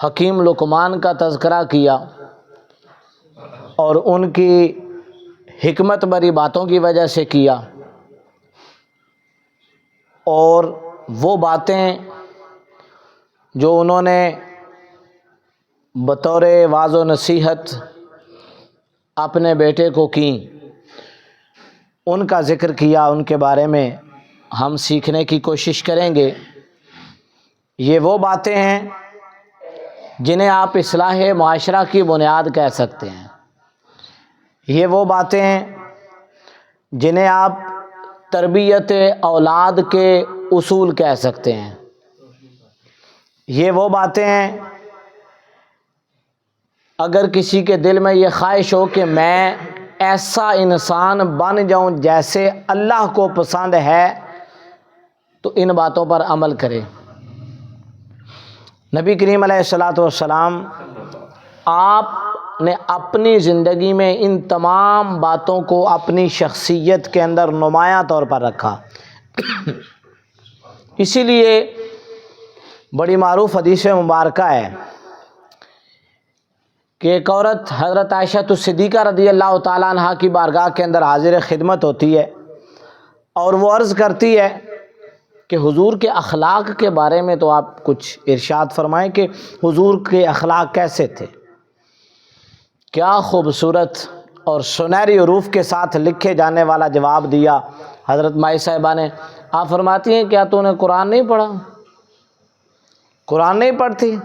حکیم لقمان کا تذکرہ کیا اور ان کی حکمت بری باتوں کی وجہ سے کیا، اور وہ باتیں جو انہوں نے بطور واعظ و نصیحت اپنے بیٹے کو کیں ان کا ذکر کیا، ان کے بارے میں ہم سیکھنے کی کوشش کریں گے۔ یہ وہ باتیں ہیں جنہیں آپ اصلاح معاشرہ کی بنیاد کہہ سکتے ہیں، یہ وہ باتیں ہیں جنہیں آپ تربیت اولاد کے اصول کہہ سکتے ہیں، یہ وہ باتیں ہیں اگر کسی کے دل میں یہ خواہش ہو کہ میں ایسا انسان بن جاؤں جیسے اللہ کو پسند ہے تو ان باتوں پر عمل کرے۔ نبی کریم علیہ الصلاۃ والسلام آپ نے اپنی زندگی میں ان تمام باتوں کو اپنی شخصیت کے اندر نمایاں طور پر رکھا۔ اسی لیے بڑی معروف حدیث مبارکہ ہے کہ ایک عورت حضرت عائشہ صدیقہ رضی اللہ تعالیٰ عنہ کی بارگاہ کے اندر حاضر خدمت ہوتی ہے اور وہ عرض کرتی ہے کہ حضور کے اخلاق کے بارے میں تو آپ کچھ ارشاد فرمائیں کہ حضور کے اخلاق کیسے تھے۔ کیا خوبصورت اور سنہری حروف کے ساتھ لکھے جانے والا جواب دیا حضرت مائی صاحبہ نے۔ آپ فرماتی ہیں کیا تو نے قرآن نہیں پڑھا؟ قرآن نہیں پڑھتی؟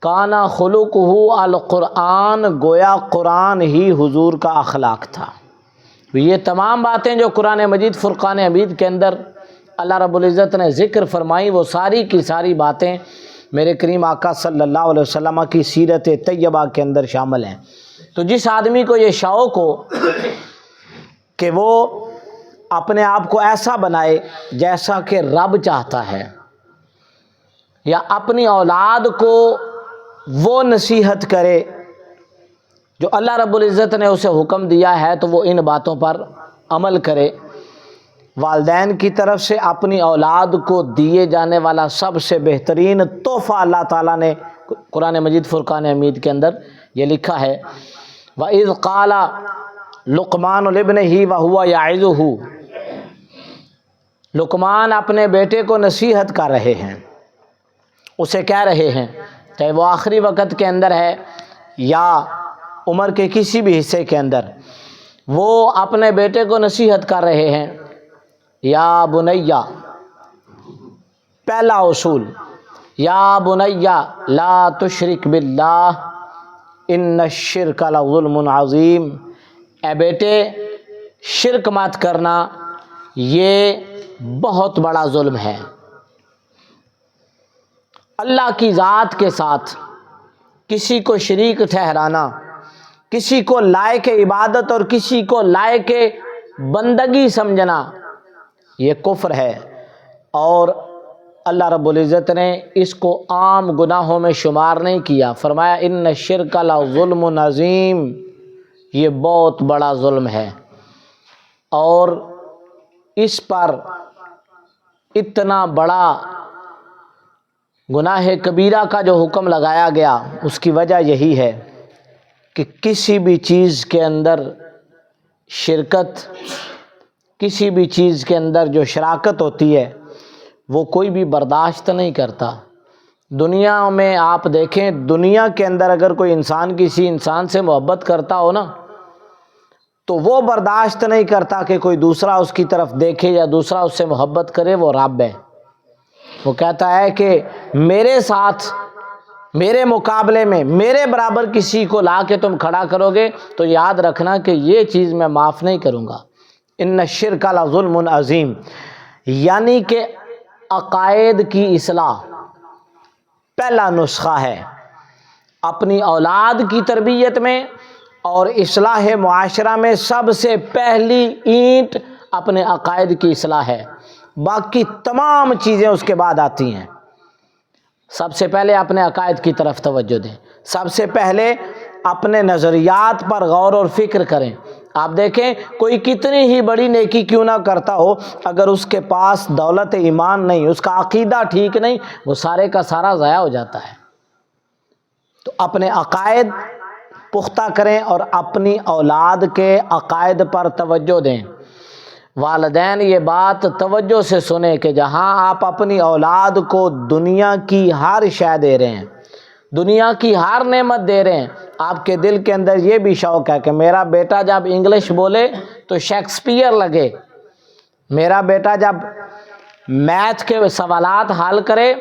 کانا خلقہ القرآن، گویا قرآن ہی حضور کا اخلاق تھا۔ یہ تمام باتیں جو قرآن مجید فرقان حمید کے اندر اللہ رب العزت نے ذکر فرمائی، وہ ساری کی ساری باتیں میرے کریم آقا صلی اللہ علیہ وسلم کی سیرت طیبہ کے اندر شامل ہیں۔ تو جس آدمی کو یہ شوق ہو کہ وہ اپنے آپ کو ایسا بنائے جیسا کہ رب چاہتا ہے، یا اپنی اولاد کو وہ نصیحت کرے جو اللہ رب العزت نے اسے حکم دیا ہے، تو وہ ان باتوں پر عمل کرے۔ والدین کی طرف سے اپنی اولاد کو دیے جانے والا سب سے بہترین تحفہ اللہ تعالیٰ نے قرآن مجید فرقان حمید کے اندر یہ لکھا ہے، وَإِذْ قَالَ لُقْمَانُ لِابْنِهِ وَهُوَ يَعِظُهُ۔ لقمان اپنے بیٹے کو نصیحت کر رہے ہیں، اسے کہہ رہے ہیں، چاہے وہ آخری وقت کے اندر ہے یا عمر کے کسی بھی حصے کے اندر، وہ اپنے بیٹے کو نصیحت کر رہے ہیں۔ یا بنیا، پہلا اصول، یا بنیا لا تشرک باللہ ان الشرک لظلم عظیم، اے بیٹے شرک مت کرنا، یہ بہت بڑا ظلم ہے۔ اللہ کی ذات کے ساتھ کسی کو شریک ٹھہرانا، کسی کو لائق عبادت اور کسی کو لائق بندگی سمجھنا، یہ کفر ہے، اور اللہ رب العزت نے اس کو عام گناہوں میں شمار نہیں کیا۔ فرمایا ان الشرک لظلم عظیم، یہ بہت بڑا ظلم ہے، اور اس پر اتنا بڑا گناہ کبیرہ کا جو حکم لگایا گیا، اس کی وجہ یہی ہے کہ کسی بھی چیز کے اندر شرکت، کسی بھی چیز کے اندر جو شراکت ہوتی ہے وہ کوئی بھی برداشت نہیں کرتا۔ دنیا میں آپ دیکھیں، دنیا کے اندر اگر کوئی انسان کسی انسان سے محبت کرتا ہو نا، تو وہ برداشت نہیں کرتا کہ کوئی دوسرا اس کی طرف دیکھے یا دوسرا اس سے محبت کرے، وہ رب ہے۔ وہ کہتا ہے کہ میرے ساتھ، میرے مقابلے میں میرے برابر کسی کو لا کے تم کھڑا کرو گے تو یاد رکھنا کہ یہ چیز میں معاف نہیں کروں گا۔ ان الشرک لظلم عظیم، یعنی کہ عقائد کی اصلاح پہلا نسخہ ہے اپنی اولاد کی تربیت میں، اور اصلاح معاشرہ میں سب سے پہلی اینٹ اپنے عقائد کی اصلاح ہے، باقی تمام چیزیں اس کے بعد آتی ہیں۔ سب سے پہلے اپنے عقائد کی طرف توجہ دیں، سب سے پہلے اپنے نظریات پر غور اور فکر کریں، آپ دیکھیں کوئی کتنی ہی بڑی نیکی کیوں نہ کرتا ہو، اگر اس کے پاس دولت ایمان نہیں، اس کا عقیدہ ٹھیک نہیں، وہ سارے کا سارا ضائع ہو جاتا ہے۔ تو اپنے عقائد پختہ کریں اور اپنی اولاد کے عقائد پر توجہ دیں۔ والدین یہ بات توجہ سے سنیں کہ جہاں آپ اپنی اولاد کو دنیا کی ہر شے دے رہے ہیں، دنیا کی ہر نعمت دے رہے ہیں، آپ کے دل کے اندر یہ بھی شوق ہے کہ میرا بیٹا جب انگلش بولے تو شیکسپیئر لگے، میرا بیٹا جب میتھ کے سوالات حل کرے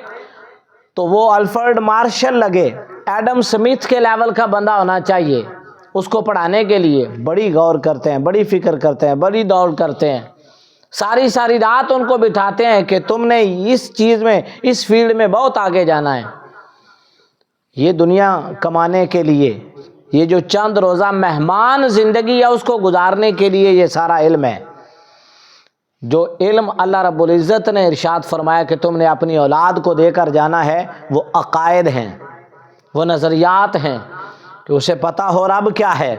تو وہ الفرڈ مارشل لگے، ایڈم سمتھ کے لیول کا بندہ ہونا چاہیے۔ اس کو پڑھانے کے لیے بڑی غور کرتے ہیں، بڑی فکر کرتے ہیں، بڑی دوڑ کرتے ہیں، ساری ساری رات ان کو بٹھاتے ہیں کہ تم نے اس چیز میں، اس فیلڈ میں بہت آگے جانا ہے۔ یہ دنیا کمانے کے لیے، یہ جو چند روزہ مہمان زندگی ہے اس کو گزارنے کے لیے یہ سارا علم ہے۔ جو علم اللہ رب العزت نے ارشاد فرمایا کہ تم نے اپنی اولاد کو دے کر جانا ہے، وہ عقائد ہیں، وہ نظریات ہیں، کہ اسے پتہ ہو رب کیا ہے،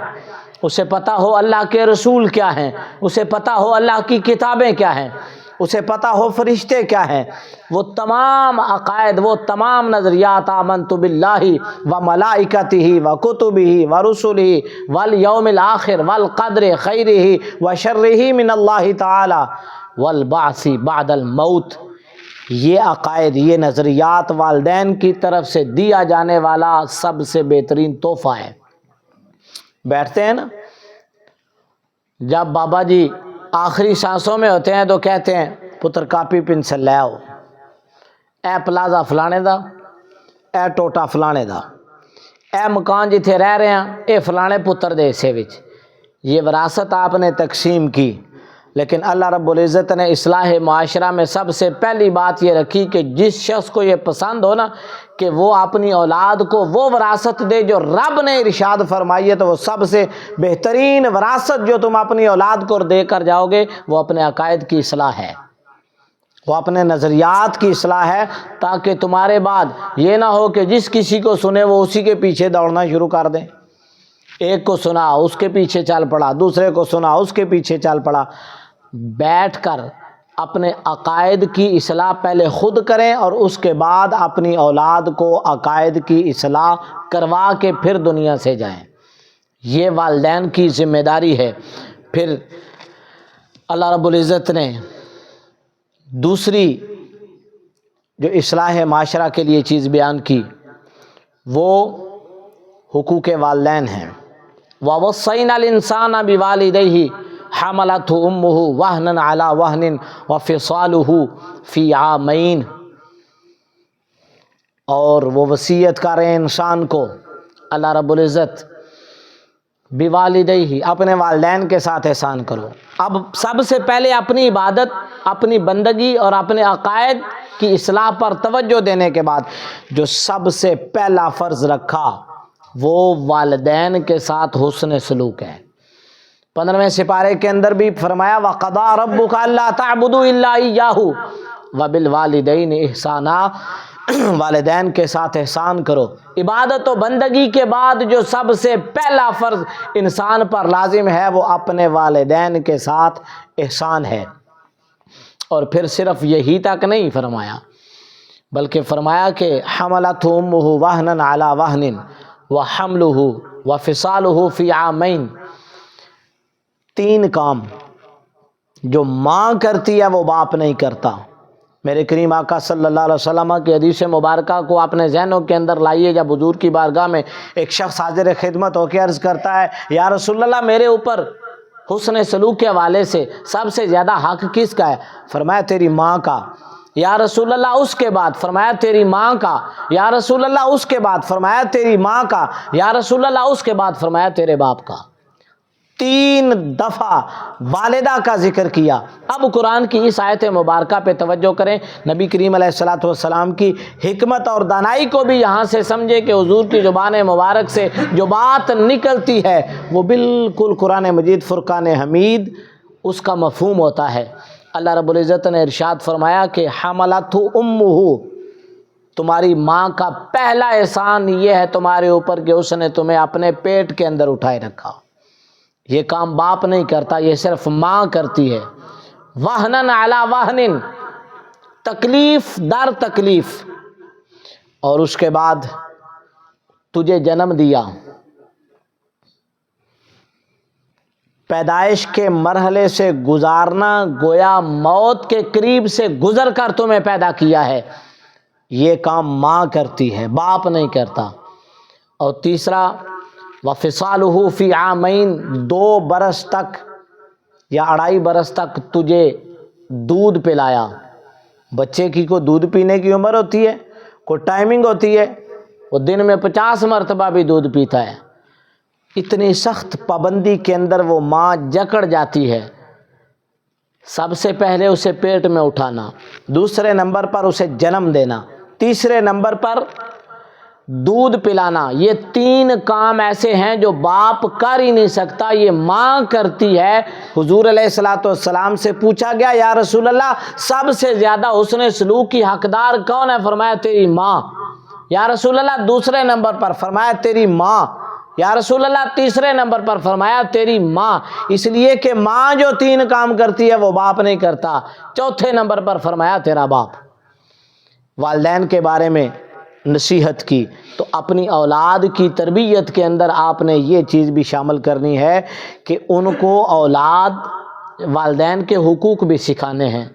اسے پتہ ہو اللہ کے رسول کیا ہیں، اسے پتہ ہو اللہ کی کتابیں کیا ہیں، اسے پتہ ہو فرشتے کیا ہیں۔ وہ تمام عقائد، وہ تمام نظریات، آمنت باللہ و ملائکتہ و کتبہ و رسلہ والیوم الآخر والقدر خیرہ و شرہ من اللہ تعالی والبعث بعد الموت، یہ عقائد، یہ نظریات والدین کی طرف سے دیا جانے والا سب سے بہترین تحفہ ہے۔ بیٹھتے ہیں نا، جب بابا جی آخری سانسوں میں ہوتے ہیں تو کہتے ہیں پتر کاپی پنسل لے آؤ، اے پلازا فلانے دا، اے ٹوٹا فلانے دا، اے مکان جتھے رہ رہے ہیں اے فلانے پتر دے حصے وچ۔ یہ وراثت آپ نے تقسیم کی، لیکن اللہ رب العزت نے اصلاح معاشرہ میں سب سے پہلی بات یہ رکھی کہ جس شخص کو یہ پسند ہو نا کہ وہ اپنی اولاد کو وہ وراثت دے جو رب نے ارشاد فرمائی ہے، تو وہ سب سے بہترین وراثت جو تم اپنی اولاد کو دے کر جاؤ گے وہ اپنے عقائد کی اصلاح ہے، وہ اپنے نظریات کی اصلاح ہے، تاکہ تمہارے بعد یہ نہ ہو کہ جس کسی کو سنے وہ اسی کے پیچھے دوڑنا شروع کر دیں۔ ایک کو سنا اس کے پیچھے چل پڑا، دوسرے کو سنا اس کے پیچھے چل پڑا۔ بیٹھ کر اپنے عقائد کی اصلاح پہلے خود کریں اور اس کے بعد اپنی اولاد کو عقائد کی اصلاح کروا کے پھر دنیا سے جائیں۔ یہ والدین کی ذمہ داری ہے۔ پھر اللہ رب العزت نے دوسری جو اصلاح معاشرہ کے لیے چیز بیان کی وہ حقوق والدین ہیں۔ وَوَصَّيْنَا الْإِنسَانَ بِوَالِدَيْهِ حَمَلَتْهُ أُمُّهُ وَهْنًا عَلَى وَهْنٍ وَفِصَالُهُ فِي عَامَيْنِ، اور وہ وصیت کر رہے ہیں انسان کو اللہ رب العزت بِوَالِدَيْهِ، اپنے والدین کے ساتھ احسان کرو۔ اب سب سے پہلے اپنی عبادت، اپنی بندگی اور اپنے عقائد کی اصلاح پر توجہ دینے کے بعد جو سب سے پہلا فرض رکھا وہ والدین کے ساتھ حسن سلوک ہے۔ 15ویں سپارے کے اندر بھی فرمایا وَقَضَىٰ رَبُّكَ أَلَّا تَعْبُدُوا إِلَّا إِيَّاهُ وَبِالْوَالِدَيْنِ إِحْسَانًا، والدین کے ساتھ احسان کرو۔ عبادت و بندگی کے بعد جو سب سے پہلا فرض انسان پر لازم ہے وہ اپنے والدین کے ساتھ احسان ہے۔ اور پھر صرف یہی تک نہیں فرمایا بلکہ فرمایا کہ حملتہ امہ وہنا علی وہن وحملہ وفصالہ فی عامین، 3 کام جو ماں کرتی ہے وہ باپ نہیں کرتا۔ میرے کریم آقا صلی اللہ علیہ وسلم کی حدیث مبارکہ کو اپنے ذہنوں کے اندر لائیے۔ جب حضور کی بارگاہ میں ایک شخص حاضر خدمت ہو کے عرض کرتا ہے یا رسول اللہ میرے اوپر حسن سلوک کے حوالے سے سب سے زیادہ حق کس کا ہے؟ فرمایا تیری ماں کا۔ یا رسول اللہ اس کے بعد؟ فرمایا تیری ماں کا۔ یا رسول اللہ اس کے بعد؟ فرمایا تیری ماں کا۔ یا رسول اللہ اس کے بعد؟ فرمایا تیرے باپ کا۔ 3 دفعہ والدہ کا ذکر کیا۔ اب قرآن کی اس آیت مبارکہ پہ توجہ کریں، نبی کریم علیہ الصلوۃ والسلام کی حکمت اور دانائی کو بھی یہاں سے سمجھے کہ حضور کی زبان مبارک سے جو بات نکلتی ہے وہ بالکل قرآن مجید فرقان حمید اس کا مفہوم ہوتا ہے۔ اللہ رب العزت نے ارشاد فرمایا کہ حملتہ امہ، تمہاری ماں کا پہلا احسان یہ ہے تمہارے اوپر کہ اس نے تمہیں اپنے پیٹ کے اندر اٹھائے رکھا۔ یہ کام باپ نہیں کرتا، یہ صرف ماں کرتی ہے۔ وہنن علی وہنن، تکلیف در تکلیف، اور اس کے بعد تجھے جنم دیا، پیدائش کے مرحلے سے گزارنا گویا موت کے قریب سے گزر کر تمہیں پیدا کیا ہے، یہ کام ماں کرتی ہے، باپ نہیں کرتا۔ اور تیسرا وَفِصَالُهُ فِي عَامَيْن، 2 برس تک یا 2.5 برس تک تجھے دودھ پلایا۔ بچے کی کو دودھ پینے کی عمر ہوتی ہے، کوئی ٹائمنگ ہوتی ہے، وہ دن میں 50 مرتبہ بھی دودھ پیتا ہے۔ اتنی سخت پابندی کے اندر وہ ماں جکڑ جاتی ہے۔ سب سے پہلے اسے پیٹ میں اٹھانا، دوسرے نمبر پر اسے جنم دینا، تیسرے نمبر پر دودھ پلانا، یہ 3 کام ایسے ہیں جو باپ کر ہی نہیں سکتا، یہ ماں کرتی ہے۔ حضور علیہ الصلوۃ والسلام سے پوچھا گیا یا رسول اللہ سب سے زیادہ حسن سلوک کی حقدار کون ہے؟ فرمایا تیری ماں۔ یا رسول اللہ دوسرے نمبر پر؟ فرمایا تیری ماں۔ یا رسول اللہ تیسرے نمبر پر؟ فرمایا تیری ماں۔ اس لیے کہ ماں جو 3 کام کرتی ہے وہ باپ نہیں کرتا۔ چوتھے نمبر پر فرمایا تیرا باپ۔ والدین کے بارے میں نصیحت کی تو اپنی اولاد کی تربیت کے اندر آپ نے یہ چیز بھی شامل کرنی ہے کہ ان کو والدین کے حقوق بھی سکھانے ہیں۔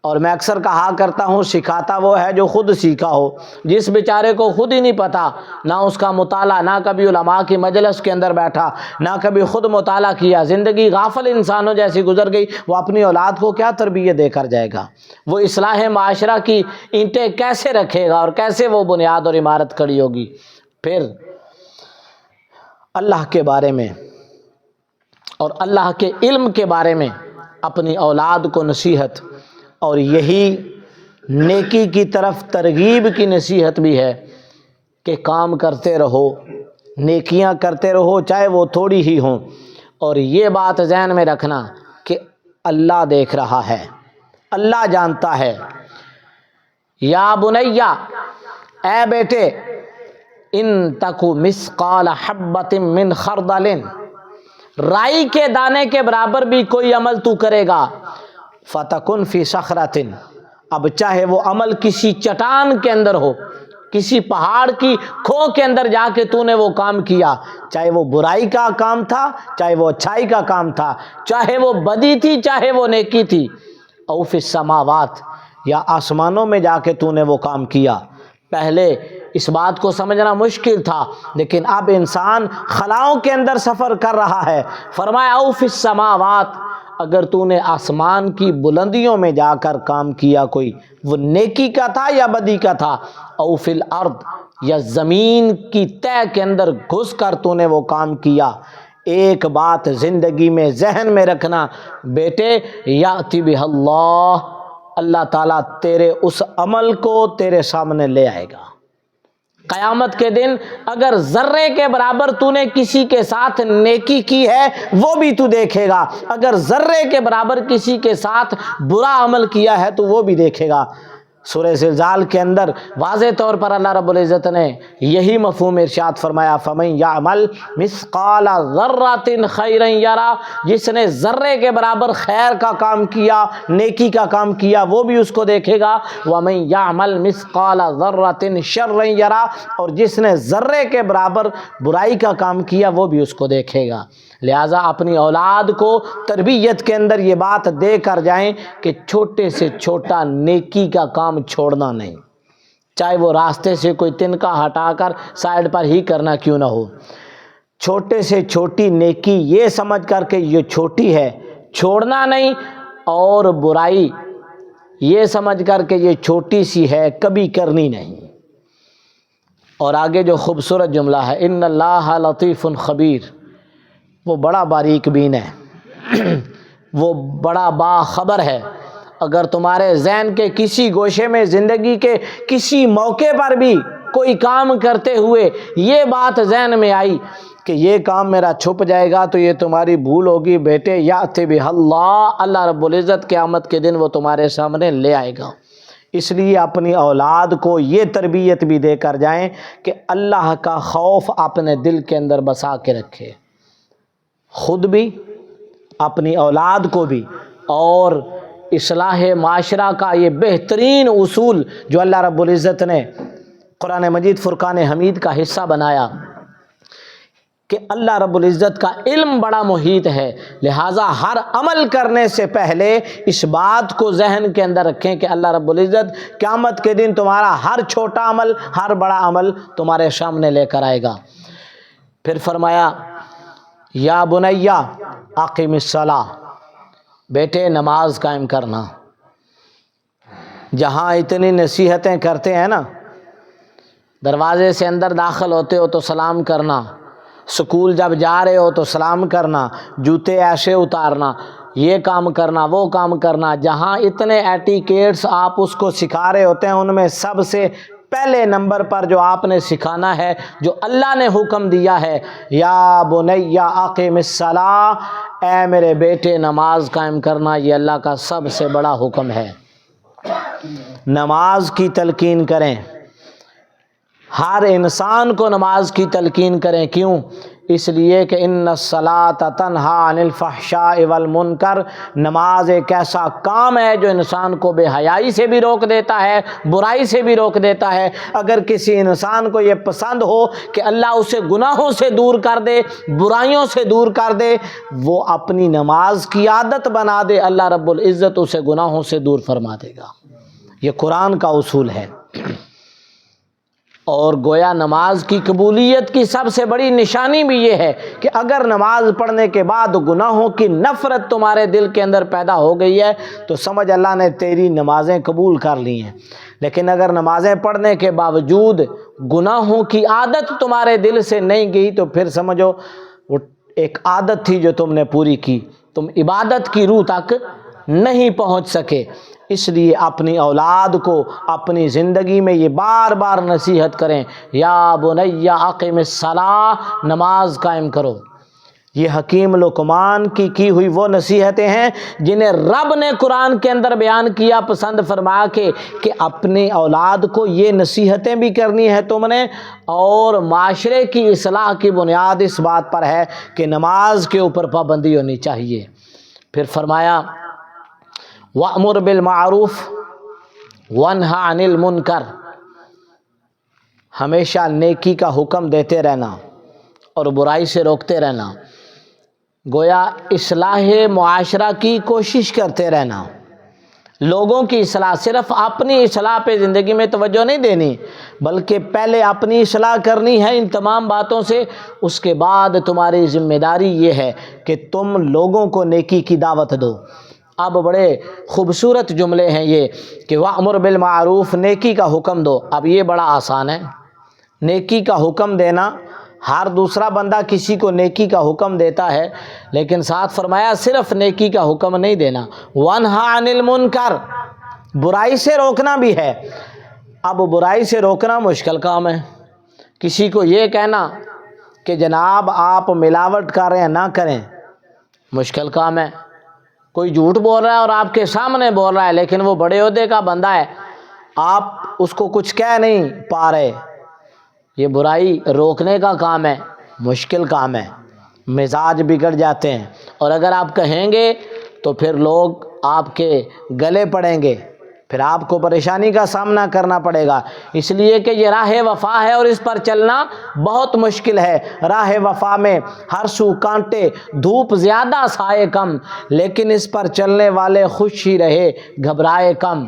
اور میں اکثر کہا کرتا ہوں سکھاتا وہ ہے جو خود سیکھا ہو۔ جس بیچارے کو خود ہی نہیں پتا، نہ اس کا مطالعہ، نہ کبھی علماء کی مجلس کے اندر بیٹھا، نہ کبھی خود مطالعہ کیا، زندگی غافل انسانوں جیسی گزر گئی، وہ اپنی اولاد کو کیا تربیت دے کر جائے گا؟ وہ اصلاح معاشرہ کی اینٹیں کیسے رکھے گا اور کیسے وہ بنیاد اور عمارت کھڑی ہوگی؟ پھر اللہ کے بارے میں اور اللہ کے علم کے بارے میں اپنی اولاد کو نصیحت، اور یہی نیکی کی طرف ترغیب کی نصیحت بھی ہے کہ کام کرتے رہو، نیکیاں کرتے رہو چاہے وہ تھوڑی ہی ہوں، اور یہ بات ذہن میں رکھنا کہ اللہ دیکھ رہا ہے، اللہ جانتا ہے۔ یا بنیا، اے بیٹے، ان تکو مثقال حبۃ من خردل، رائی کے دانے کے برابر بھی کوئی عمل تو کرے گا، فتکن فی صخرۃ، اب چاہے وہ عمل کسی چٹان کے اندر ہو، کسی پہاڑ کی کھو کے اندر جا کے تو نے وہ کام کیا، چاہے وہ برائی کا کام تھا، چاہے وہ اچھائی کا کام تھا، چاہے وہ بدی تھی، چاہے وہ نیکی تھی، او فی السماوات، یا آسمانوں میں جا کے تو نے وہ کام کیا۔ پہلے اس بات کو سمجھنا مشکل تھا، لیکن اب انسان خلاؤں کے اندر سفر کر رہا ہے۔ فرمایا او فی السماوات، اگر تو نے آسمان کی بلندیوں میں جا کر کام کیا، کوئی وہ نیکی کا تھا یا بدی کا تھا، او فی الارض، یا زمین کی تہ کے اندر گھس کر تو نے وہ کام کیا، ایک بات زندگی میں ذہن میں رکھنا بیٹے، یاتی بہ اللہ، اللہ تعالیٰ تیرے اس عمل کو تیرے سامنے لے آئے گا۔ قیامت کے دن اگر ذرے کے برابر تو نے کسی کے ساتھ نیکی کی ہے وہ بھی تو دیکھے گا، اگر ذرے کے برابر کسی کے ساتھ برا عمل کیا ہے تو وہ بھی دیکھے گا۔ سورہ زلزال کے اندر واضح طور پر اللہ رب العزت نے یہی مفہوم ارشاد فرمایا، فَمَن يَعْمَلْ مِثْقَالَ ذَرَّةٍ خَيْرًا يَرَهُ، جس نے ذرے کے برابر خیر کا کام کیا، نیکی کا کام کیا، وہ بھی اس کو دیکھے گا، وَمَن يَعْمَلْ مِثْقَالَ ذَرَّةٍ شَرًّا يَرَهُ، اور جس نے ذرے کے برابر برائی کا کام کیا وہ بھی اس کو دیکھے گا۔ لہٰذا اپنی اولاد کو تربیت کے اندر یہ بات دے کر جائیں کہ چھوٹے سے چھوٹا نیکی کا کام چھوڑنا نہیں، چاہے وہ راستے سے کوئی تنکا ہٹا کر سائڈ پر ہی کرنا کیوں نہ ہو۔ چھوٹے سے چھوٹی نیکی یہ سمجھ کر کہ یہ چھوٹی ہے چھوڑنا نہیں، اور برائی یہ سمجھ کر کہ یہ چھوٹی سی ہے کبھی کرنی نہیں۔ اور آگے جو خوبصورت جملہ ہے، ان اللہ لطیف خبیر، وہ بڑا باریک بین ہے، وہ بڑا باخبر ہے۔ اگر تمہارے ذہن کے کسی گوشے میں زندگی کے کسی موقع پر بھی کوئی کام کرتے ہوئے یہ بات ذہن میں آئی کہ یہ کام میرا چھپ جائے گا تو یہ تمہاری بھول ہوگی، بیٹے یاتی بہ اللہ، اللہ رب العزت قیامت کے دن وہ تمہارے سامنے لے آئے گا۔ اس لیے اپنی اولاد کو یہ تربیت بھی دے کر جائیں کہ اللہ کا خوف اپنے دل کے اندر بسا کے رکھے۔ خود بھی، اپنی اولاد کو بھی، اور اصلاح معاشرہ کا یہ بہترین اصول جو اللہ رب العزت نے قرآن مجید فرقان حمید کا حصہ بنایا کہ اللہ رب العزت کا علم بڑا محیط ہے، لہٰذا ہر عمل کرنے سے پہلے اس بات کو ذہن کے اندر رکھیں کہ اللہ رب العزت قیامت کے دن تمہارا ہر چھوٹا عمل، ہر بڑا عمل تمہارے سامنے لے کر آئے گا۔ پھر فرمایا یا بنیا اقم الصلاۃ، بیٹے نماز قائم کرنا۔ جہاں اتنی نصیحتیں کرتے ہیں نا، دروازے سے اندر داخل ہوتے ہو تو سلام کرنا، سکول جب جا رہے ہو تو سلام کرنا، جوتے ایسے اتارنا، یہ کام کرنا، وہ کام کرنا، جہاں اتنے ایٹیکیٹس آپ اس کو سکھا رہے ہوتے ہیں، ان میں سب سے پہلے نمبر پر جو آپ نے سکھانا ہے، جو اللہ نے حکم دیا ہے، یا بنی اقم الصلاۃ، اے میرے بیٹے نماز قائم کرنا، یہ اللہ کا سب سے بڑا حکم ہے۔ نماز کی تلقین کریں، ہر انسان کو نماز کی تلقین کریں۔ کیوں؟ اس لیے کہ ان الصلاۃ تنہی عن الفحشاء والمنکر، نماز ایک ایسا کام ہے جو انسان کو بے حیائی سے بھی روک دیتا ہے، برائی سے بھی روک دیتا ہے۔ اگر کسی انسان کو یہ پسند ہو کہ اللہ اسے گناہوں سے دور کر دے، برائیوں سے دور کر دے، وہ اپنی نماز کی عادت بنا دے، اللہ رب العزت اسے گناہوں سے دور فرما دے گا۔ یہ قرآن کا اصول ہے۔ اور گویا نماز کی قبولیت کی سب سے بڑی نشانی بھی یہ ہے کہ اگر نماز پڑھنے کے بعد گناہوں کی نفرت تمہارے دل کے اندر پیدا ہو گئی ہے تو سمجھ اللہ نے تیری نمازیں قبول کر لی ہیں۔ لیکن اگر نمازیں پڑھنے کے باوجود گناہوں کی عادت تمہارے دل سے نہیں گئی تو پھر سمجھو وہ ایک عادت تھی جو تم نے پوری کی، تم عبادت کی روح تک نہیں پہنچ سکے۔ اس لیے اپنی اولاد کو اپنی زندگی میں یہ بار بار نصیحت کریں، یا بنی اقم الصلاۃ، نماز قائم کرو۔ یہ حکیم لقمان کی ہوئی وہ نصیحتیں ہیں جنہیں رب نے قرآن کے اندر بیان کیا، پسند فرما کے کہ اپنی اولاد کو یہ نصیحتیں بھی کرنی ہے تم نے، اور معاشرے کی اصلاح کی بنیاد اس بات پر ہے کہ نماز کے اوپر پابندی ہونی چاہیے۔ پھر فرمایا وَأْمُرْ بِالْمَعْرُوفِ وَانْهَ عَنِ الْمُنْكَرِ، ہمیشہ نیکی کا حکم دیتے رہنا اور برائی سے روکتے رہنا۔ گویا اصلاح معاشرہ کی کوشش کرتے رہنا، لوگوں کی اصلاح، صرف اپنی اصلاح پہ زندگی میں توجہ نہیں دینی، بلکہ پہلے اپنی اصلاح کرنی ہے ان تمام باتوں سے، اس کے بعد تمہاری ذمہ داری یہ ہے کہ تم لوگوں کو نیکی کی دعوت دو۔ اب بڑے خوبصورت جملے ہیں یہ کہ وَأْمُرْ بِالْمَعْرُوفِ، نیکی کا حکم دو۔ اب یہ بڑا آسان ہے، نیکی کا حکم دینا۔ ہر دوسرا بندہ کسی کو نیکی کا حکم دیتا ہے، لیکن ساتھ فرمایا صرف نیکی کا حکم نہیں دینا، وَانْهَ عَنِ الْمُنْكَرِ، برائی سے روکنا بھی ہے۔ اب برائی سے روکنا مشکل کام ہے۔ کسی کو یہ کہنا کہ جناب آپ ملاوٹ کر رہے ہیں، نہ کریں، مشکل کام ہے۔ کوئی جھوٹ بول رہا ہے اور آپ کے سامنے بول رہا ہے، لیکن وہ بڑے عہدے کا بندہ ہے، آپ اس کو کچھ کہہ نہیں پا رہے، یہ برائی روکنے کا کام ہے، مشکل کام ہے، مزاج بگڑ جاتے ہیں، اور اگر آپ کہیں گے تو پھر لوگ آپ کے گلے پڑیں گے، پھر آپ کو پریشانی کا سامنا کرنا پڑے گا۔ اس لیے کہ یہ راہ وفا ہے اور اس پر چلنا بہت مشکل ہے۔ راہ وفا میں ہر سو کانٹے، دھوپ زیادہ سائے کم، لیکن اس پر چلنے والے خوش ہی رہے گھبرائے کم۔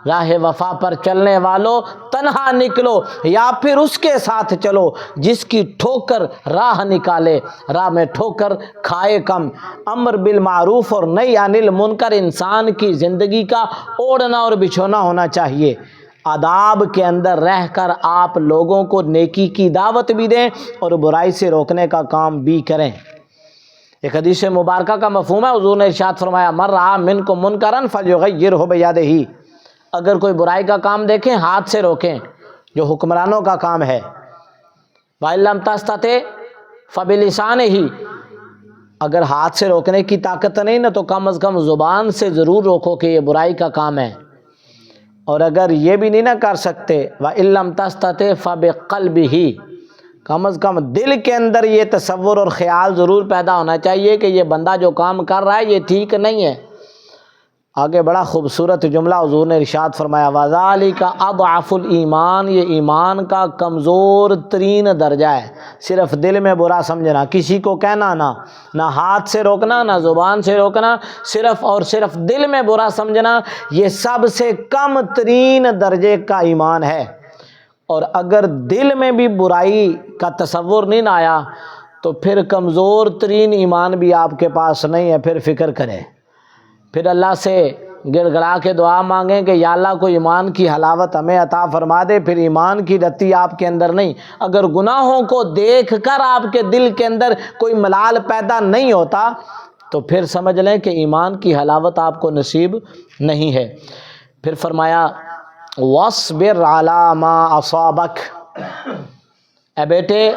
راہ وفا پر چلنے والوں تنہا نکلو یا پھر اس کے ساتھ چلو جس کی ٹھوکر راہ نکالے، راہ میں ٹھوکر کھائے کم۔ امر بالمعروف اور نہی عن المنکر انسان کی زندگی کا اوڑھنا اور بچھونا ہونا چاہیے۔ آداب کے اندر رہ کر آپ لوگوں کو نیکی کی دعوت بھی دیں اور برائی سے روکنے کا کام بھی کریں۔ ایک حدیث مبارکہ کا مفہوم ہے، حضور نے ارشاد فرمایا من رأى منکم منکرا فلیغیرہ بیدہ، اگر کوئی برائی کا کام دیکھیں ہاتھ سے روکیں، جو حکمرانوں کا کام ہے۔ وَإِن لَمْ تَسْتَطِعْ فَبِلِسَانِهِ، اگر ہاتھ سے روکنے کی طاقت نہیں نا تو کم از کم زبان سے ضرور روکو کہ یہ برائی کا کام ہے۔ اور اگر یہ بھی نہیں نہ کر سکتے وَإِن لَمْ تَسْتَطِعْ فَبِقَلْبِهِ، کم از کم دل کے اندر یہ تصور اور خیال ضرور پیدا ہونا چاہیے کہ یہ بندہ جو کام کر رہا ہے یہ ٹھیک نہیں ہے۔ آگے بڑا خوبصورت جملہ حضور نے ارشاد فرمایا وَذَلِكَ أَضْعَفُ الْإِيمَانِ، یہ ایمان کا کمزور ترین درجہ ہے۔ صرف دل میں برا سمجھنا، کسی کو کہنا نہ ہاتھ سے روکنا نہ زبان سے روکنا، صرف اور صرف دل میں برا سمجھنا، یہ سب سے کم ترین درجے کا ایمان ہے۔ اور اگر دل میں بھی برائی کا تصور نہیں آیا تو پھر کمزور ترین ایمان بھی آپ کے پاس نہیں ہے۔ پھر فکر کریں، پھر اللہ سے گڑ گڑا کے دعا مانگیں کہ یا اللہ کوئی ایمان کی حلاوت ہمیں عطا فرما دے۔ پھر ایمان کی رتی آپ کے اندر نہیں، اگر گناہوں کو دیکھ کر آپ کے دل کے اندر کوئی ملال پیدا نہیں ہوتا تو پھر سمجھ لیں کہ ایمان کی حلاوت آپ کو نصیب نہیں ہے۔ پھر فرمایا وَاصْبِرْ عَلَىٰ مَا أَصَابَكَ، اے بیٹے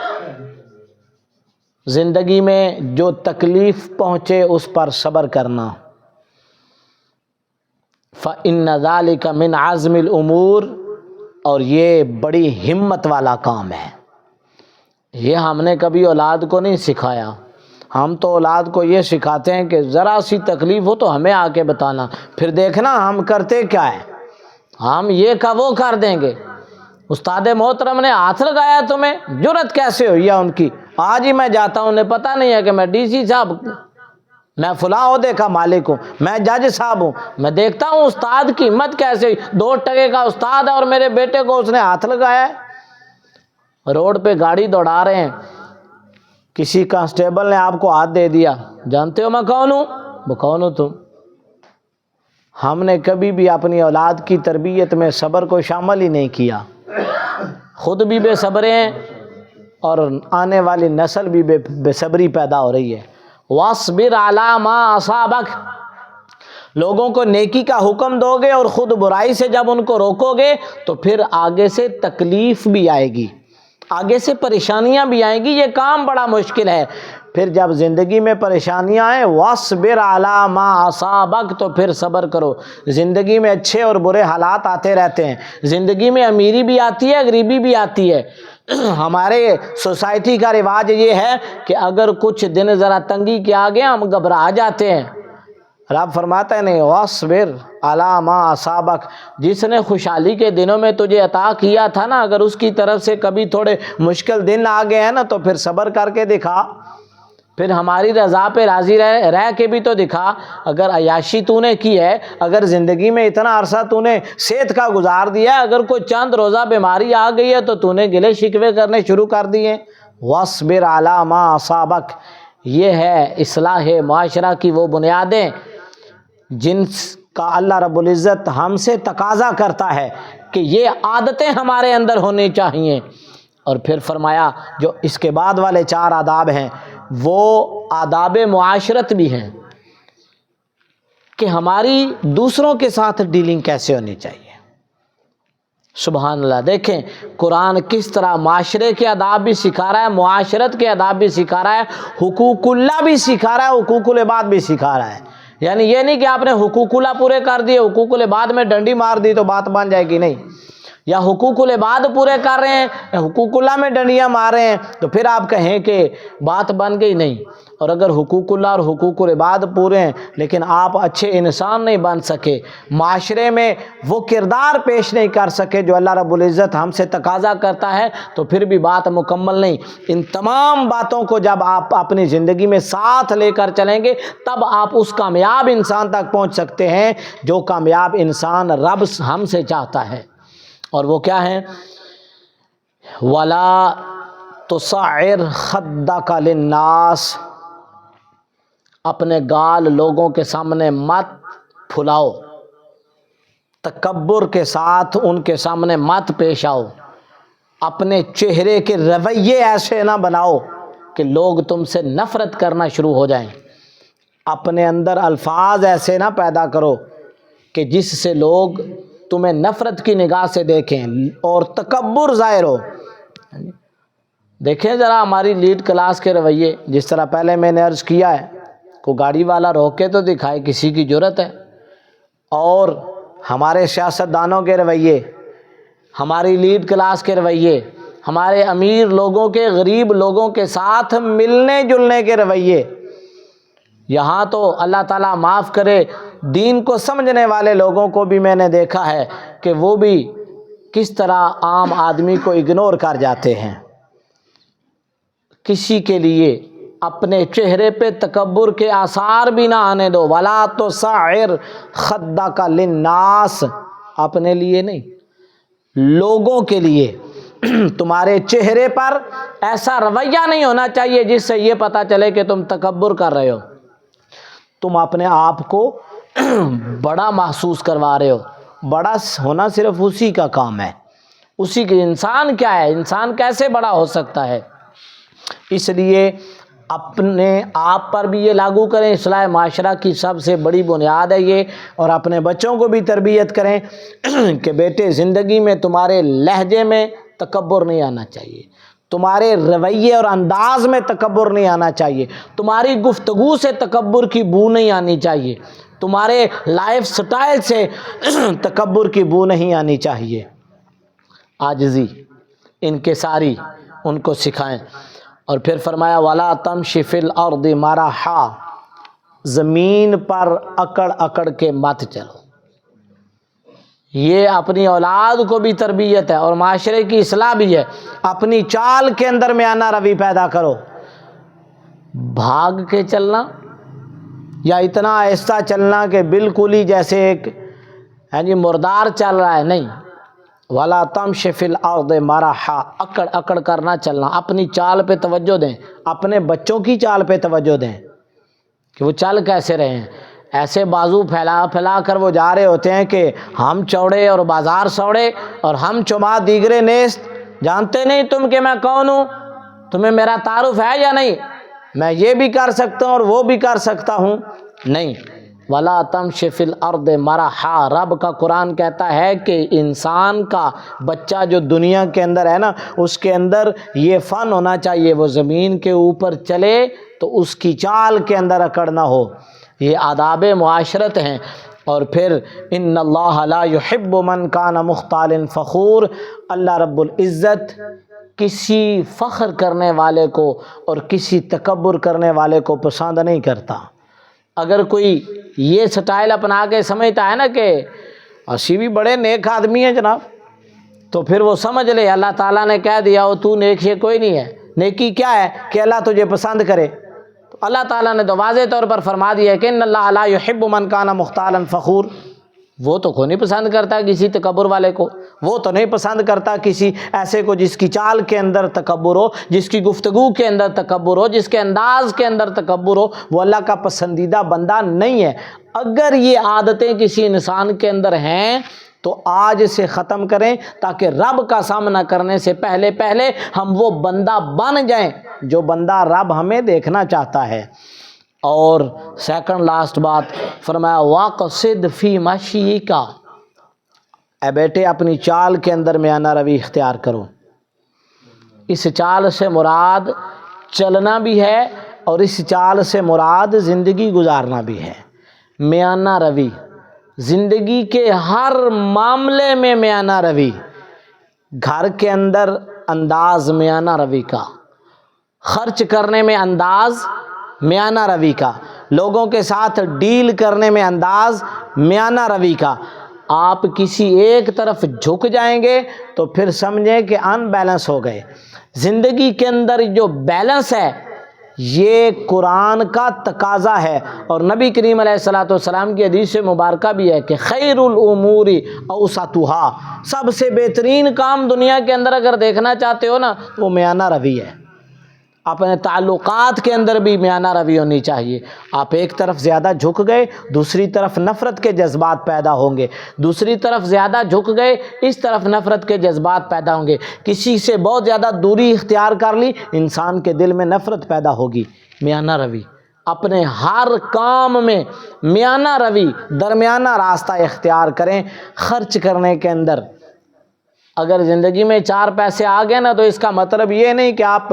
زندگی میں جو تکلیف پہنچے اس پر صبر کرنا۔ فَإِنَّ ذَلِكَ مِنْ عَزْمِ الْأُمُورِ، اور یہ بڑی ہمت والا کام ہے۔ یہ ہم نے کبھی اولاد کو نہیں سکھایا، ہم تو اولاد کو یہ سکھاتے ہیں کہ ذرا سی تکلیف ہو تو ہمیں آ کے بتانا، پھر دیکھنا ہم کرتے کیا ہے، ہم یہ کا وہ کر دیں گے۔ استاد محترم نے ہاتھ لگایا تمہیں، جرت کیسے ہوئی ہے ان کی؟ آج ہی میں جاتا ہوں، انہیں پتہ نہیں ہے کہ میں ڈی سی صاحب، میں فلاں عہدے کا مالک ہوں، میں جج صاحب ہوں، میں دیکھتا ہوں استاد کی ہمت کیسے ہوئی۔ 2 ٹکے کا استاد ہے اور میرے بیٹے کو اس نے ہاتھ لگایا ہے۔ روڈ پہ گاڑی دوڑا رہے ہیں، کسی کانسٹیبل نے آپ کو ہاتھ دے دیا، جانتے ہو میں کون ہوں؟ وہ کون ہو تم؟ ہم نے کبھی بھی اپنی اولاد کی تربیت میں صبر کو شامل ہی نہیں کیا، خود بھی بے صبر ہیں اور آنے والی نسل بھی بے صبری پیدا ہو رہی ہے۔ وَاصْبِرْ عَلَىٰ مَا أَصَابَكَ، لوگوں کو نیکی کا حکم دو گے اور خود برائی سے جب ان کو روکو گے تو پھر آگے سے تکلیف بھی آئے گی، آگے سے پریشانیاں بھی آئیں گی، یہ کام بڑا مشکل ہے۔ پھر جب زندگی میں پریشانیاں آئیں وَاصْبِرْ عَلَىٰ مَا أَصَابَكَ، تو پھر صبر کرو۔ زندگی میں اچھے اور برے حالات آتے رہتے ہیں، زندگی میں امیری بھی آتی ہے، غریبی بھی آتی ہے۔ ہمارے سوسائٹی کا رواج یہ ہے کہ اگر کچھ دن ذرا تنگی کے آگے ہم گھبرا جاتے ہیں۔ رب فرماتا ہے نہیں، وَاصْبِرْ عَلَىٰ مَا أَصَابَكَ، جس نے خوشحالی کے دنوں میں تجھے عطا کیا تھا نا، اگر اس کی طرف سے کبھی تھوڑے مشکل دن آ گئے ہیں نا تو پھر صبر کر کے دکھا، پھر ہماری رضا پہ راضی رہ کے بھی تو دکھا۔ اگر عیاشی تو نے کی ہے، اگر زندگی میں اتنا عرصہ تو نے صحت کا گزار دیا ہے، اگر کوئی چند روزہ بیماری آ گئی ہے تو نے گلے شکوے کرنے شروع کر دیے۔ وَاصْبِرْ عَلَىٰ مَا أَصَابَكَ، یہ ہے اصلاح معاشرہ کی وہ بنیادیں جن کا اللہ رب العزت ہم سے تقاضا کرتا ہے کہ یہ عادتیں ہمارے اندر ہونی چاہیے۔ اور پھر فرمایا جو اس کے بعد والے 4 آداب ہیں وہ آداب معاشرت بھی ہیں کہ ہماری دوسروں کے ساتھ ڈیلنگ کیسے ہونی چاہیے۔ سبحان اللہ، دیکھیں قرآن کس طرح معاشرے کے آداب بھی سکھا رہا ہے، معاشرت کے آداب بھی سکھا رہا ہے، حقوق اللہ بھی سکھا رہا ہے، حقوق العباد بھی سکھا رہا ہے۔ یعنی یہ نہیں کہ آپ نے حقوق اللہ پورے کر دیے، حقوق العباد میں ڈنڈی مار دی تو بات بن جائے گی، نہیں۔ یا حقوق العباد پورے کر رہے ہیں، حقوق اللہ میں ڈنڈیاں مار رہے ہیں تو پھر آپ کہیں کہ بات بن گئی، نہیں۔ اور اگر حقوق اللہ اور حقوق العباد پورے ہیں لیکن آپ اچھے انسان نہیں بن سکے، معاشرے میں وہ کردار پیش نہیں کر سکے جو اللہ رب العزت ہم سے تقاضا کرتا ہے، تو پھر بھی بات مکمل نہیں۔ ان تمام باتوں کو جب آپ اپنی زندگی میں ساتھ لے کر چلیں گے تب آپ اس کامیاب انسان تک پہنچ سکتے ہیں جو کامیاب انسان رب ہم سے چاہتا ہے۔ اور وہ کیا ہیں؟ وَلَا تُصَعِّرْ خَدَّكَ لِلنَّاسِ، اپنے گال لوگوں کے سامنے مت پھلاؤ، تکبر کے ساتھ ان کے سامنے مت پیش آؤ، اپنے چہرے کے رویے ایسے نہ بناؤ کہ لوگ تم سے نفرت کرنا شروع ہو جائیں، اپنے اندر الفاظ ایسے نہ پیدا کرو کہ جس سے لوگ تمہیں نفرت کی نگاہ سے دیکھیں اور تکبر ظاہر ہو۔ دیکھیں ذرا ہماری لیڈ کلاس کے رویے، جس طرح پہلے میں نے عرض کیا ہے، کوئی گاڑی والا روکے تو دکھائے کسی کی جرت ہے، اور ہمارے سیاست دانوں کے رویے، ہماری لیڈ کلاس کے رویے، ہمارے امیر لوگوں کے، غریب لوگوں کے ساتھ ملنے جلنے کے رویے، یہاں تو اللہ تعالیٰ معاف کرے، دین کو سمجھنے والے لوگوں کو بھی میں نے دیکھا ہے کہ وہ بھی کس طرح عام آدمی کو اگنور کر جاتے ہیں۔ کسی کے لیے اپنے چہرے پہ تکبر کے آثار بھی نہ آنے دو۔ وَلَا تُسَعِّرْ خَدَّكَ لِلنَّاسِ، اپنے لیے نہیں، لوگوں کے لیے تمہارے چہرے پر ایسا رویہ نہیں ہونا چاہیے جس سے یہ پتہ چلے کہ تم تکبر کر رہے ہو، تم اپنے آپ کو بڑا محسوس کروا رہے ہو۔ بڑا ہونا صرف اسی کا کام ہے، اسی کے۔ انسان کیا ہے؟ انسان کیسے بڑا ہو سکتا ہے؟ اس لیے اپنے آپ پر بھی یہ لاگو کریں، اصلاح معاشرہ کی سب سے بڑی بنیاد ہے یہ، اور اپنے بچوں کو بھی تربیت کریں کہ بیٹے زندگی میں تمہارے لہجے میں تکبر نہیں آنا چاہیے، تمہارے رویے اور انداز میں تکبر نہیں آنا چاہیے، تمہاری گفتگو سے تکبر کی بو نہیں آنی چاہیے، تمہارے لائف سٹائل سے تکبر کی بو نہیں آنی چاہیے۔ عاجزی، انکساری ان کو سکھائیں۔ اور پھر فرمایا وَلَا تَمْشِ فِي الْأَرْضِ مَرَحًا، زمین پر اکڑ اکڑ کے مت چلو۔ یہ اپنی اولاد کو بھی تربیت ہے اور معاشرے کی اصلاح بھی ہے۔ اپنی چال کے اندر میانہ روی پیدا کرو۔ بھاگ کے چلنا یا اتنا آہستہ چلنا کہ بالکل ہی جیسے ایک مردار چل رہا ہے، نہیں۔ وَلَا تَمْشِ فِي الْأَرْضِ مَرَحًا، اکڑ اکڑ کرنا چلنا۔ اپنی چال پہ توجہ دیں، اپنے بچوں کی چال پہ توجہ دیں کہ وہ چل کیسے رہے ہیں۔ ایسے بازو پھیلا پھیلا کر وہ جا رہے ہوتے ہیں کہ ہم چوڑے اور بازار سوڑے اور ہم چما دیگرے نیست۔ جانتے نہیں تم کہ میں کون ہوں؟ تمہیں میرا تعارف ہے یا نہیں؟ میں یہ بھی کر سکتا ہوں اور وہ بھی کر سکتا ہوں؟ نہیں۔ وَلَا تَمْشِ فِي الْأَرْضِ مَرَحًا، رب کا قرآن کہتا ہے کہ انسان کا بچہ جو دنیا کے اندر ہے نا، اس کے اندر یہ فن ہونا چاہیے، وہ زمین کے اوپر چلے تو اس کی چال کے اندر اکڑ نہ ہو۔ یہ آداب معاشرت ہیں۔ اور پھر ان اللہ لا يحب من کان مختال فخور، اللہ رب العزت کسی فخر کرنے والے کو اور کسی تکبر کرنے والے کو پسند نہیں کرتا۔ اگر کوئی یہ سٹائل اپنا کے سمجھتا ہے نا کہ اسی بھی بڑے نیک آدمی ہیں جناب، تو پھر وہ سمجھ لے اللہ تعالیٰ نے کہہ دیا وہ تو نیک ہے کوئی نہیں ہے۔ نیکی کیا ہے کہ اللہ تجھے پسند کرے۔ تو اللہ تعالیٰ نے تو واضح طور پر فرما دیا ہے کہ ان اللہ لا يحب من کان مختالا فخور، وہ تو کوئی نہیں پسند کرتا کسی تکبر والے کو، وہ تو نہیں پسند کرتا کسی ایسے کو جس کی چال کے اندر تکبر ہو، جس کی گفتگو کے اندر تکبر ہو، جس کے انداز کے اندر تکبر ہو۔ وہ اللہ کا پسندیدہ بندہ نہیں ہے۔ اگر یہ عادتیں کسی انسان کے اندر ہیں تو آج سے ختم کریں، تاکہ رب کا سامنا کرنے سے پہلے پہلے ہم وہ بندہ بن جائیں جو بندہ رب ہمیں دیکھنا چاہتا ہے۔ اور سیکنڈ لاسٹ بات فرمایا واقصد فی مشیک، اے بیٹے اپنی چال کے اندر میانہ روی اختیار کرو۔ اس چال سے مراد چلنا بھی ہے اور اس چال سے مراد زندگی گزارنا بھی ہے۔ میانہ روی، زندگی کے ہر معاملے میں میانہ روی، گھر کے اندر انداز میانہ روی کا، خرچ کرنے میں انداز میانہ روی کا، لوگوں کے ساتھ ڈیل کرنے میں انداز میانہ روی کا۔ آپ کسی ایک طرف جھک جائیں گے تو پھر سمجھیں کہ ان بیلنس ہو گئے۔ زندگی کے اندر جو بیلنس ہے یہ قرآن کا تقاضا ہے، اور نبی کریم علیہ الصلوۃ والسلام کی حدیث مبارکہ بھی ہے کہ خیر الامور اوسطھا، سب سے بہترین کام دنیا کے اندر اگر دیکھنا چاہتے ہو نا وہ میانہ روی ہے۔ اپنے تعلقات کے اندر بھی میانہ روی ہونی چاہیے۔ آپ ایک طرف زیادہ جھک گئے، دوسری طرف نفرت کے جذبات پیدا ہوں گے، دوسری طرف زیادہ جھک گئے، اس طرف نفرت کے جذبات پیدا ہوں گے۔ کسی سے بہت زیادہ دوری اختیار کر لی، انسان کے دل میں نفرت پیدا ہوگی۔ میانہ روی، اپنے ہر کام میں میانہ روی، درمیانہ راستہ اختیار کریں۔ خرچ کرنے کے اندر اگر زندگی میں 4 پیسے آ گئے نا تو اس کا مطلب یہ نہیں کہ آپ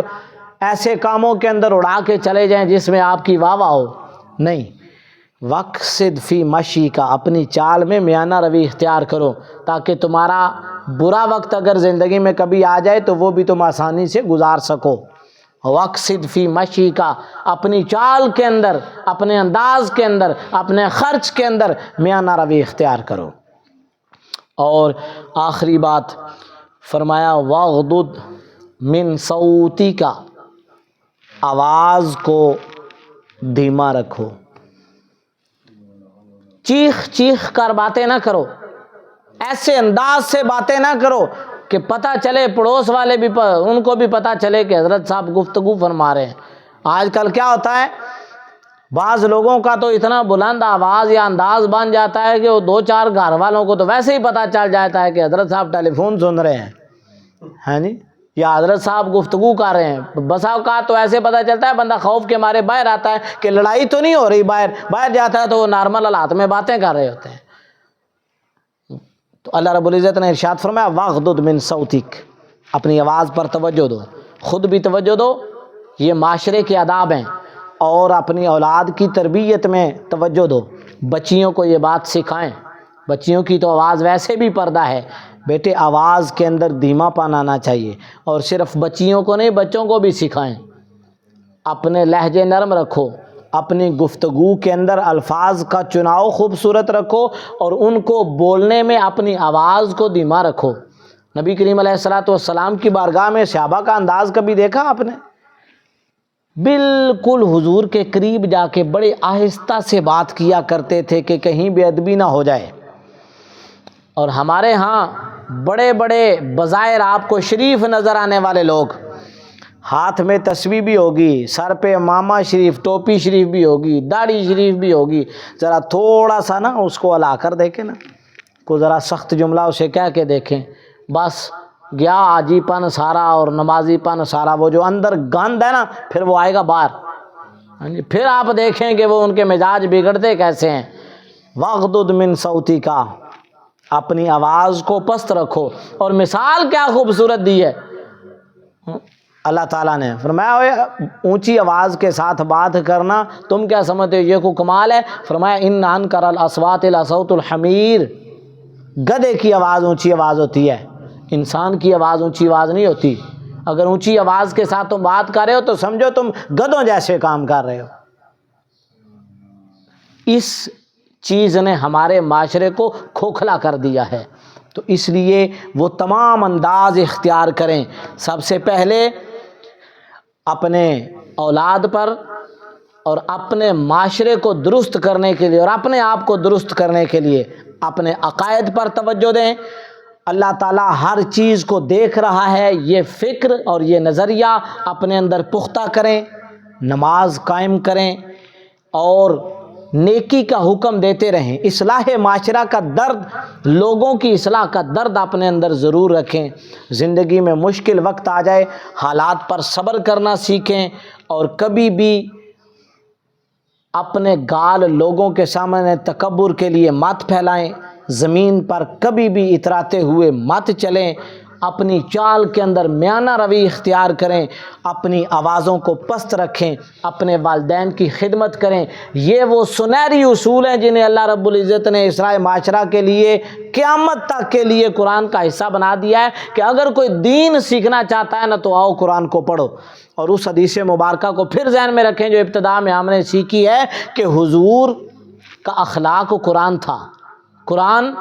ایسے کاموں کے اندر اڑا کے چلے جائیں جس میں آپ کی واہ واہ ہو، نہیں۔ وقصد فی مشی کا، اپنی چال میں میانہ روی اختیار کرو تاکہ تمہارا برا وقت اگر زندگی میں کبھی آ جائے تو وہ بھی تم آسانی سے گزار سکو۔ وقصد فی مشی کا، اپنی چال کے اندر، اپنے انداز کے اندر، اپنے خرچ کے اندر میانہ روی اختیار کرو۔ اور آخری بات فرمایا واغضض من صوتی کا، آواز کو دھیما رکھو، چیخ چیخ کر باتیں نہ کرو، ایسے انداز سے باتیں نہ کرو کہ پتہ چلے پڑوس والے بھی ان کو بھی پتہ چلے کہ حضرت صاحب گفتگو فرما رہے ہیں۔ آج کل کیا ہوتا ہے، بعض لوگوں کا تو اتنا بلند آواز یا انداز بن جاتا ہے کہ وہ 2-4 گھر والوں کو تو ویسے ہی پتہ چل جاتا ہے کہ حضرت صاحب ٹیلی فون سن رہے ہیں، ہے نہیں، یا حضرت صاحب گفتگو کر رہے ہیں۔ بسا اوقات تو ایسے پتہ چلتا ہے، بندہ خوف کے مارے باہر آتا ہے کہ لڑائی تو نہیں ہو رہی، باہر جاتا ہے تو وہ نارمل حالات میں باتیں کر رہے ہوتے ہیں۔ تو اللہ رب العزت نے ارشاد فرمایا واغضض من صوتک، اپنی آواز پر توجہ دو، خود بھی توجہ دو، یہ معاشرے کے آداب ہیں، اور اپنی اولاد کی تربیت میں توجہ دو، بچیوں کو یہ بات سکھائیں۔ بچیوں کی تو آواز ویسے بھی پردہ ہے، بیٹے آواز کے اندر دھیما پن آنا چاہیے، اور صرف بچیوں کو نہیں بچوں کو بھی سکھائیں۔ اپنے لہجے نرم رکھو، اپنی گفتگو کے اندر الفاظ کا چناؤ خوبصورت رکھو، اور ان کو بولنے میں اپنی آواز کو دھیما رکھو۔ نبی کریم علیہ الصلوۃ والسلام کی بارگاہ میں صحابہ کا انداز کبھی دیکھا آپ نے؟ بالکل حضور کے قریب جا کے بڑے آہستہ سے بات کیا کرتے تھے کہ کہیں بے ادبی نہ ہو جائے۔ اور ہمارے ہاں بڑے بڑے بظاہر آپ کو شریف نظر آنے والے لوگ، ہاتھ میں تسبیح بھی ہوگی، سر پہ امامہ شریف، ٹوپی شریف بھی ہوگی، داڑھی شریف بھی ہوگی، ذرا تھوڑا سا نا اس کو ہلا کر دیکھیں نا، کو ذرا سخت جملہ اسے کہہ کے دیکھیں، بس گیا آجی پن سارا اور نمازی پن سارا، وہ جو اندر گند ہے نا پھر وہ آئے گا باہر۔ پھر آپ دیکھیں کہ وہ ان کے مزاج بگڑتے کیسے ہیں۔ واغضض من صوتی کا، اپنی آواز کو پست رکھو، اور مثال کیا خوبصورت دی ہے اللہ تعالیٰ نے، فرمایا اونچی آواز کے ساتھ بات کرنا تم کیا سمجھتے ہو یہ کوئی کمال ہے؟ فرمایا ان انکر الاصوات لصوت الحمیر، گدھے کی آواز اونچی آواز ہوتی ہے، انسان کی آواز اونچی آواز نہیں ہوتی۔ اگر اونچی آواز کے ساتھ تم بات کر رہے ہو تو سمجھو تم گدھوں جیسے کام کر رہے ہو۔ اس چیز نے ہمارے معاشرے کو کھوکھلا کر دیا ہے، تو اس لیے وہ تمام انداز اختیار کریں۔ سب سے پہلے اپنے اولاد پر اور اپنے معاشرے کو درست کرنے کے لیے اور اپنے آپ کو درست کرنے کے لیے اپنے عقائد پر توجہ دیں۔ اللہ تعالیٰ ہر چیز کو دیکھ رہا ہے، یہ فکر اور یہ نظریہ اپنے اندر پختہ کریں، نماز قائم کریں اور نیکی کا حکم دیتے رہیں۔ اصلاح معاشرہ کا درد، لوگوں کی اصلاح کا درد اپنے اندر ضرور رکھیں۔ زندگی میں مشکل وقت آ جائے، حالات پر صبر کرنا سیکھیں، اور کبھی بھی اپنے گال لوگوں کے سامنے تکبر کے لیے مت پھیلائیں، زمین پر کبھی بھی اتراتے ہوئے مت چلیں، اپنی چال کے اندر میانہ روی اختیار کریں، اپنی آوازوں کو پست رکھیں، اپنے والدین کی خدمت کریں۔ یہ وہ سنہری اصول ہیں جنہیں اللہ رب العزت نے اصلاح معاشرہ کے لیے قیامت تک کے لیے قرآن کا حصہ بنا دیا ہے کہ اگر کوئی دین سیکھنا چاہتا ہے نا تو آؤ قرآن کو پڑھو۔ اور اس حدیث مبارکہ کو پھر ذہن میں رکھیں جو ابتدا میں ہم نے سیکھی ہے کہ حضور کا اخلاق قرآن تھا، قرآن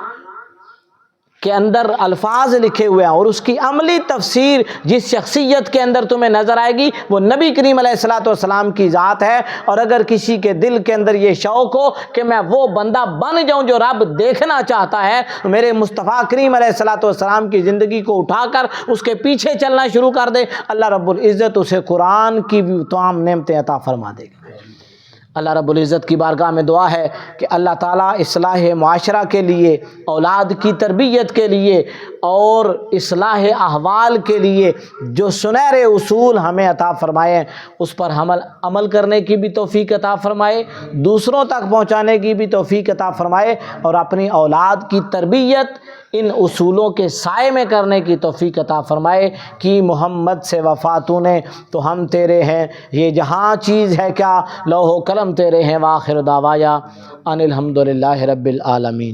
کے اندر الفاظ لکھے ہوئے ہیں، اور اس کی عملی تفسیر جس شخصیت کے اندر تمہیں نظر آئے گی وہ نبی کریم علیہ الصلوۃ والسلام کی ذات ہے۔ اور اگر کسی کے دل کے اندر یہ شوق ہو کہ میں وہ بندہ بن جاؤں جو رب دیکھنا چاہتا ہے، تو میرے مصطفیٰ کریم علیہ الصلوۃ والسلام کی زندگی کو اٹھا کر اس کے پیچھے چلنا شروع کر دے، اللہ رب العزت اسے قرآن کی بھی تمام نعمتیں عطا فرما دے گا۔ اللہ رب العزت کی بارگاہ میں دعا ہے کہ اللہ تعالیٰ اصلاح معاشرہ کے لیے، اولاد کی تربیت کے لیے اور اصلاح احوال کے لیے جو سنہرے اصول ہمیں عطا فرمائے اس پر عمل کرنے کی بھی توفیق عطا فرمائے، دوسروں تک پہنچانے کی بھی توفیق عطا فرمائے، اور اپنی اولاد کی تربیت ان اصولوں کے سائے میں کرنے کی توفیق عطا فرمائے کہ محمد سے وفاتوں نے تو ہم تیرے ہیں، یہ جہاں چیز ہے کیا، لوح و قلم تیرے ہیں، وآخر دعوایا ان الحمدللہ رب العالمین۔